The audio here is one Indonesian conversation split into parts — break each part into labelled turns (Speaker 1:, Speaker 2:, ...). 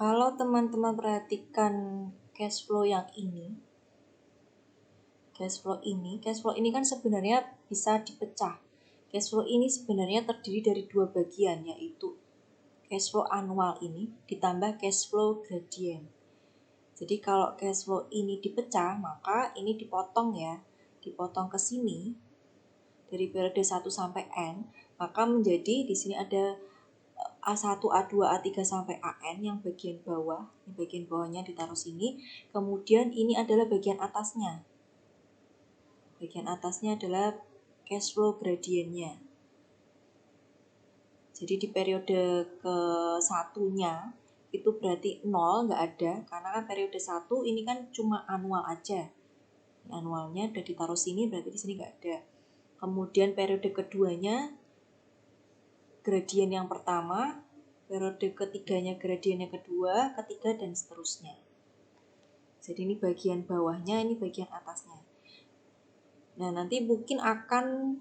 Speaker 1: Kalau teman-teman perhatikan cash flow yang ini, cash flow ini kan sebenarnya bisa dipecah. Cash flow ini sebenarnya terdiri dari dua bagian, yaitu cash flow annual ini ditambah cash flow gradient. Jadi kalau cash flow ini dipecah, maka ini dipotong ya, dipotong ke sini dari periode 1 sampai N, maka menjadi di sini ada A1, A2, A3 sampai AN yang bagian bawah, ini bagian bawahnya ditaruh sini. Kemudian ini adalah bagian atasnya. Bagian atasnya adalah cash flow gradientnya. Jadi di periode ke-1-nya itu berarti 0, nggak ada, karena kan periode 1 ini kan cuma annual aja. Annualnya udah ditaruh sini, berarti di sini nggak ada. Kemudian periode keduanya gradien yang pertama, periode ketiganya gradien yang kedua, ketiga, dan seterusnya. Jadi ini bagian bawahnya, ini bagian atasnya. Nah, nanti mungkin akan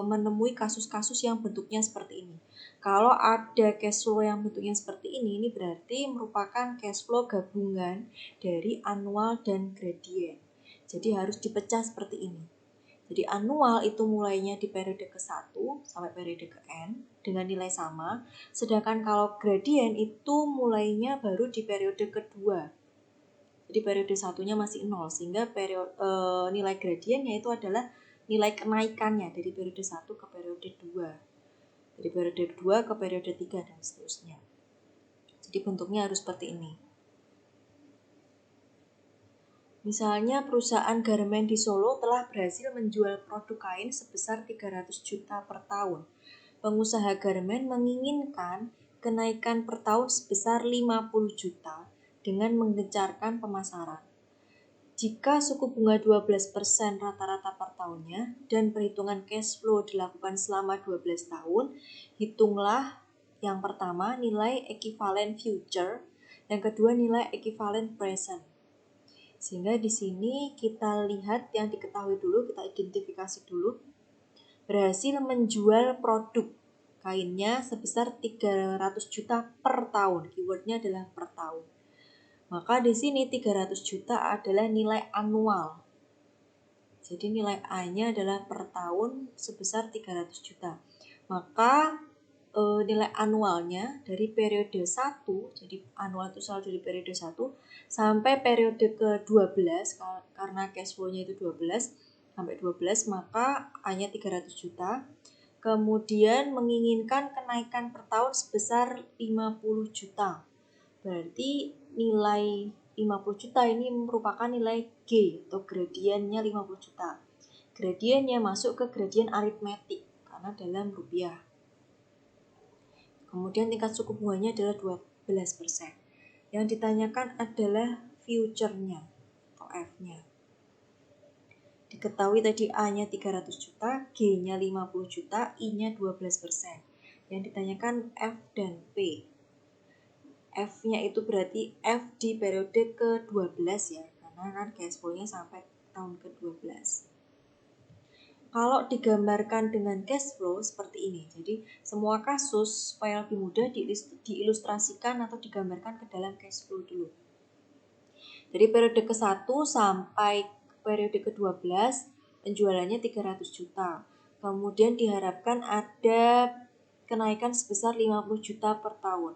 Speaker 1: menemui kasus-kasus yang bentuknya seperti ini. Kalau ada cash flow yang bentuknya seperti ini berarti merupakan cash flow gabungan dari annual dan gradien. Jadi harus dipecah seperti ini. Jadi annual itu mulainya di periode ke-1 sampai periode ke-N dengan nilai sama. Sedangkan kalau gradien itu mulainya baru di periode kedua. Jadi periode 1-nya masih 0, sehingga nilai gradiennya itu adalah nilai kenaikannya dari periode 1 ke periode 2. Dari periode 2 ke periode 3 dan seterusnya. Jadi bentuknya harus seperti ini. Misalnya perusahaan garmen di Solo telah berhasil menjual produk kain sebesar 300 juta per tahun. Pengusaha garmen menginginkan kenaikan per tahun sebesar 50 juta dengan menggencarkan pemasaran. Jika suku bunga 12% rata-rata per tahunnya dan perhitungan cash flow dilakukan selama 12 tahun, hitunglah yang pertama nilai ekivalen future, yang kedua nilai ekivalen present. Sehingga di sini kita lihat yang diketahui dulu, kita identifikasi dulu. Berhasil menjual produk kainnya sebesar 300 juta per tahun. Keywordnya adalah per tahun. Maka di sini 300 juta adalah nilai annual. Jadi nilai A-nya adalah per tahun sebesar 300 juta. Maka nilai annualnya dari periode 1, jadi annual itu selalu dari periode 1 sampai periode ke-12, karena cash flow-nya itu 12 sampai 12, maka A-nya 300 juta. Kemudian menginginkan kenaikan per tahun sebesar 50 juta. Berarti nilai 50 juta ini merupakan nilai G atau gradiennya 50 juta. Gradiennya masuk ke gradien aritmetik karena dalam rupiah. Kemudian tingkat suku bunganya adalah 12%. Yang ditanyakan adalah future-nya atau F-nya. Diketahui tadi A-nya 300 juta, G-nya 50 juta, I-nya 12%. Yang ditanyakan F dan P. F-nya itu berarti F di periode ke-12 ya, karena kan cash flow-nya sampai tahun ke-12. Kalau digambarkan dengan cash flow seperti ini, jadi semua kasus supaya lebih mudah diilustrasikan atau digambarkan ke dalam cash flow dulu. Dari periode ke-1 sampai periode ke-12, penjualannya 300 juta. Kemudian diharapkan ada kenaikan sebesar 50 juta per tahun.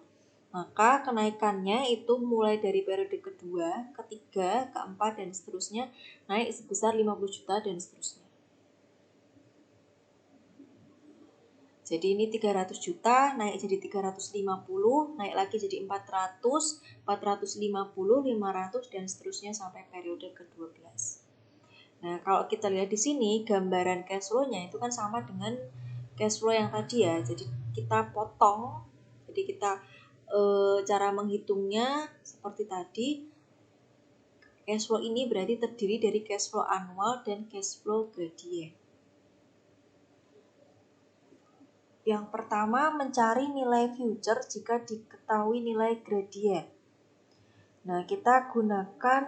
Speaker 1: Maka kenaikannya itu mulai dari periode kedua, ketiga, keempat, dan seterusnya naik sebesar 50 juta dan seterusnya. Jadi ini 300 juta, naik jadi 350, naik lagi jadi 400, 450, 500, dan seterusnya sampai periode ke-12. Nah, kalau kita lihat di sini, gambaran cash flow-nya itu kan sama dengan cash flow yang tadi ya. Jadi kita potong, jadi kita cara menghitungnya seperti tadi. Cash flow ini berarti terdiri dari cash flow annual dan cash flow gradient. Yang pertama, mencari nilai future jika diketahui nilai gradient. Nah, kita gunakan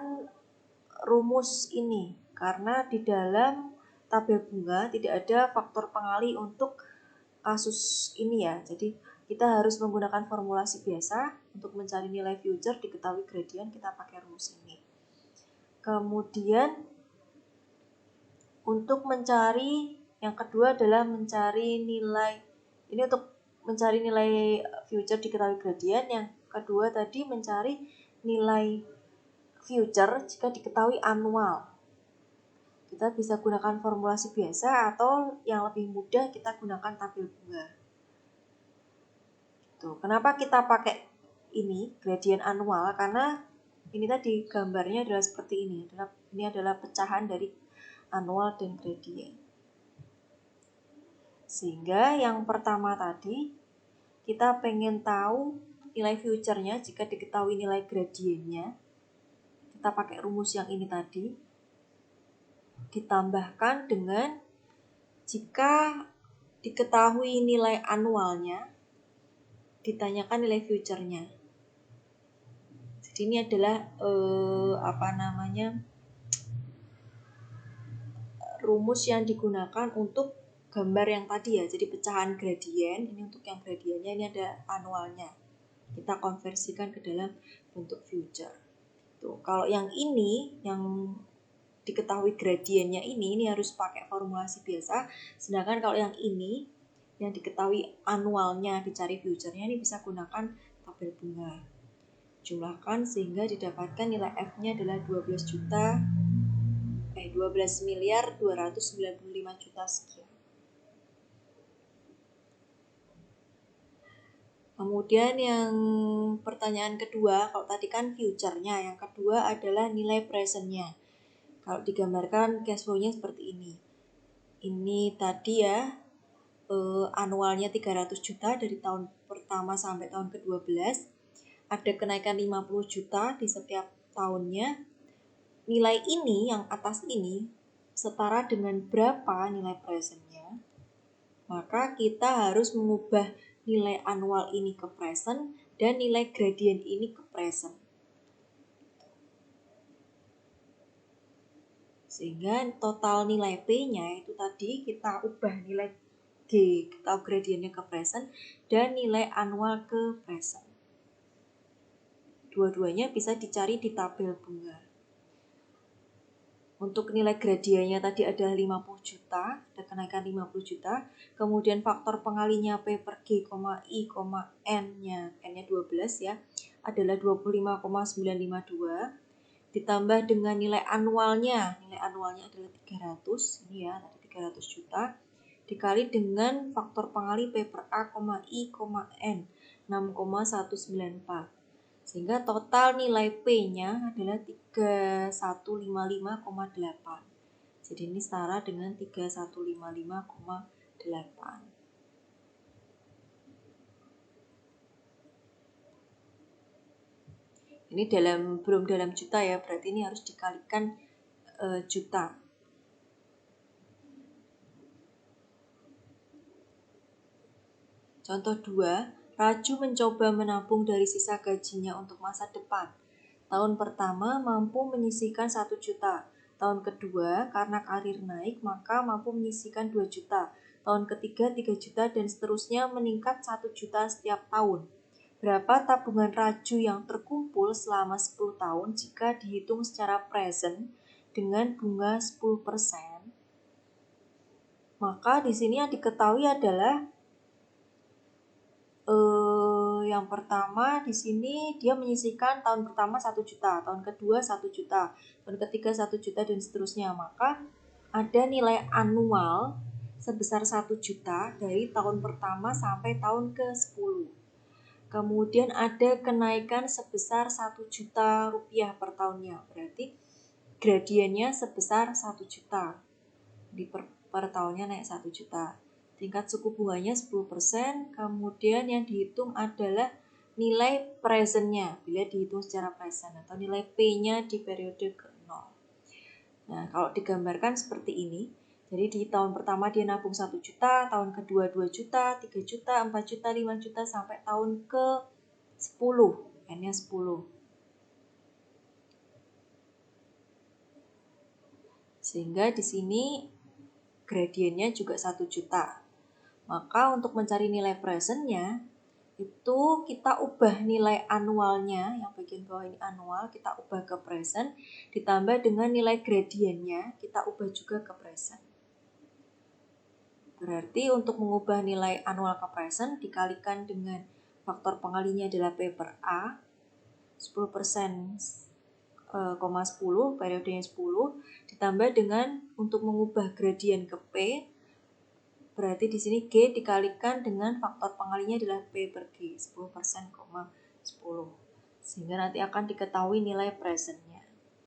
Speaker 1: rumus ini karena di dalam tabel bunga tidak ada faktor pengalih untuk kasus ini ya. Jadi kita harus menggunakan formulasi biasa. Untuk mencari nilai future diketahui gradien, kita pakai rumus ini. Kemudian untuk mencari yang kedua adalah mencari nilai, ini untuk mencari nilai future diketahui gradien. Yang kedua tadi mencari nilai future jika diketahui annual. Kita bisa gunakan formulasi biasa atau yang lebih mudah kita gunakan tabel bunga. Tuh, kenapa kita pakai ini gradien annual? Karena ini tadi gambarnya adalah seperti ini. Ini adalah pecahan dari annual dan gradien. Sehingga yang pertama tadi kita pengen tahu nilai future-nya jika diketahui nilai gradiennya. Kita pakai rumus yang ini tadi. Ditambahkan dengan jika diketahui nilai annualnya, ditanyakan nilai future-nya. Jadi ini adalah rumus yang digunakan untuk gambar yang tadi ya. Jadi pecahan gradien, ini untuk yang gradiennya, ini ada annualnya. Kita konversikan ke dalam bentuk future. Tuh, kalau yang ini yang diketahui gradiennya ini harus pakai formulasi biasa. Sedangkan kalau yang ini yang diketahui annualnya dicari future-nya, ini bisa gunakan tabel bunga. Jumlahkan sehingga didapatkan nilai F-nya adalah 12.295 juta sekian. Kemudian yang pertanyaan kedua, kalau tadi kan future-nya, yang kedua adalah nilai present-nya. Kalau digambarkan cash flow-nya seperti ini. Ini tadi ya, annualnya 300 juta dari tahun pertama sampai tahun ke-12. Ada kenaikan 50 juta di setiap tahunnya. Nilai ini, yang atas ini, setara dengan berapa nilai present-nya? Maka kita harus mengubah nilai annual ini ke present dan nilai gradient ini ke present. Sehingga total nilai P-nya itu tadi kita ubah nilai G atau gradientnya ke present dan nilai annual ke present. Dua-duanya bisa dicari di tabel bunga. Untuk nilai gradiennya tadi ada 50 juta, ada kenaikan 50 juta. Kemudian faktor pengalinya P per G, I, N-nya 12 ya, adalah 25,952. Ditambah dengan nilai annualnya adalah 300, ini ya, tadi 300 juta. Dikali dengan faktor pengali P per A, I, N, 6,194. Sehingga total nilai P-nya adalah 3155,8. Jadi ini setara dengan 3155,8. Ini belum dalam juta ya, berarti ini harus dikalikan juta. Contoh 2, Raju mencoba menabung dari sisa gajinya untuk masa depan. Tahun pertama mampu menyisihkan 1 juta. Tahun kedua karena karir naik maka mampu menyisihkan 2 juta. Tahun ketiga 3 juta dan seterusnya meningkat 1 juta setiap tahun. Berapa tabungan Raju yang terkumpul selama 10 tahun jika dihitung secara present dengan bunga 10%? Maka di sini yang diketahui adalah yang pertama di sini dia menyisihkan tahun pertama 1 juta, tahun kedua 1 juta, tahun ketiga 1 juta dan seterusnya. Maka ada nilai annual sebesar 1 juta dari tahun pertama sampai tahun ke-10. Kemudian ada kenaikan sebesar 1 juta rupiah per tahunnya. Berarti gradiennya sebesar 1 juta. Di per tahunnya naik 1 juta. Tingkat suku bunganya 10%, kemudian yang dihitung adalah nilai present-nya bila dihitung secara present atau nilai P-nya di periode ke-0. Nah, kalau digambarkan seperti ini, jadi di tahun pertama dia nabung 1 juta, tahun kedua 2 juta, 3 juta, 4 juta, 5 juta, sampai tahun ke-10, N-nya 10. Sehingga di sini gradiennya juga 1 juta. Maka untuk mencari nilai present-nya, itu kita ubah nilai anualnya, yang bagian bawah ini anual, kita ubah ke present, ditambah dengan nilai gradiennya, kita ubah juga ke present. Berarti untuk mengubah nilai anual ke present dikalikan dengan faktor pengalinya adalah P per A, 10%, 10, periodenya 10, ditambah dengan untuk mengubah gradien ke P, berarti di sini G dikalikan dengan faktor pengalinya adalah P per G, 10%, 10. Sehingga nanti akan diketahui nilai presentnya.